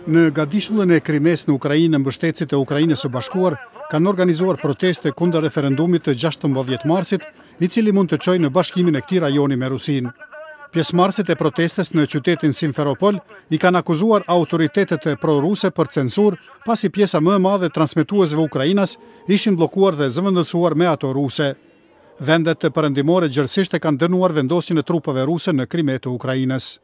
Në gadishullën e Krimes në Ukrainë, mbështetësit e Ukrainës së Bashkuar kanë organizuar proteste kundër referendumit të 16 marsit, i cili mund të çojë në bashkimin e këtij rajoni me Rusinë. Pjesëmarrësit e protestës në qytetin Simferopol i kanë akuzuar autoritetet pro-ruse për censur, pasi pjesa më e madhe e transmetuesve ukrainas ishin bllokuar dhe zëvendësuar me ato ruse. Vendet perëndimore gjërësisht e kanë dënuar vendosjen e trupave ruse në Krime të Ukrainës.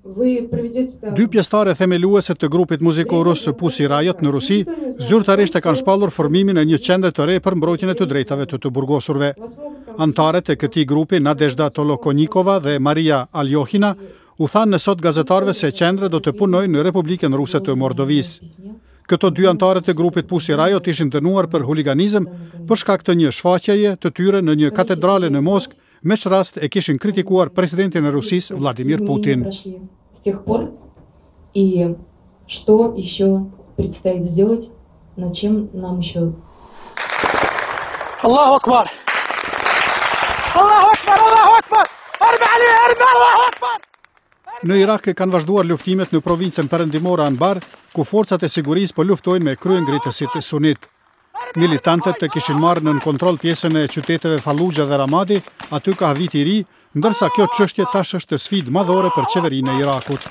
Dy pjesëtarë themeluese të grupit muzikor rus Pussy Riot në Rusi zyrtarisht e kanë shpallur formimin e një qendre të re për mbrojtjen e të drejtave të burgosurve. Antarët e këtij grupi, Nadezhda Tolokonikova dhe Maria Aljohina, u thanë në sot gazetarëve se qendra do të punojë në Republikën Ruse të Mordovisë. Këto dy antarët e grupit Pussy Riot ishin dënuar për huliganizëm për shkak të një shfaqjeje të tyre në një katedrale në Moskë, me që rast e kishin kritikuar presidentin e Rusisë Vladimir Putin. Allahu Akbar! Allahu Akbar! Allahu Akbar! Arme Ali! Arme Allahu Akbar! Në Irak kanë vazhduar luftimet në provincën perëndimore Anbar, ku forcat e sigurisë po luftojnë me kryengritësit sunit. Militantët kishin marrë nën kontroll pjesën e qyteteve Fallujah dhe Ramadi, aty ka vit i ri, ndërsa kjo çështje tash është sfidë madhore për qeverinë e Irakut.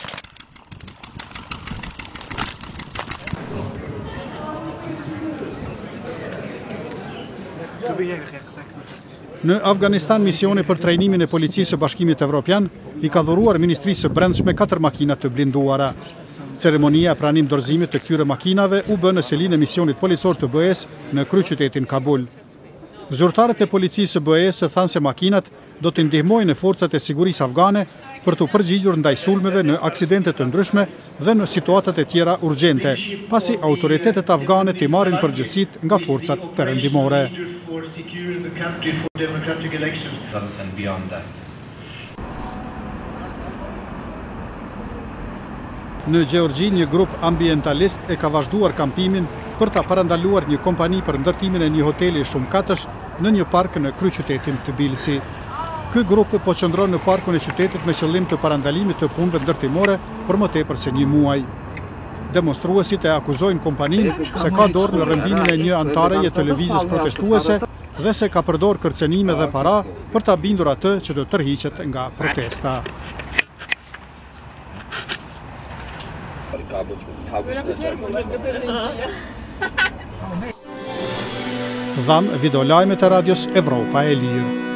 Në Afganistan, misioni për trajnimin e policisë së Bashkimit Evropian i ka dhuruar Ministrisë së Brendshme 4 makina të blinduara. Ceremonia e pranim dorëzimit të këtyre makinave u bë në selinë e misionit policor të BE-s në kryeqytetin Kabul. Zyrtarët e policisë së BE-s thanë se makinat do të ndihmojnë forcat e sigurisë afgane për të përgjigjur ndaj sulmeve në aksidente të ndryshme dhe në situatat e tjera urgjente, pasi autoritetet afgane t'i marrin përgjegjësitë nga forcat perëndimore. Në Gjeorgji, një grup ambientalist e ka vazhduar kampimin për ta parandaluar një kompani për ndërtimin e një hoteli shumë katësh në një park në kryeqytetin Tbilisi. Ky grup po qëndron në parkun e qytetit me qëllim të parandalimit të punëve ndërtimore për më tepër se një muaj. Demonstruesit e akuzojnë kompaninë se ka dorë në rrëmbimin e një antareje të lëvizjes protestuese dhe se ka përdor kërcenime dhe para për ta bindur atë që të tërhiqet nga protesta. Dham videolajmet e radios Evropa e Lirë.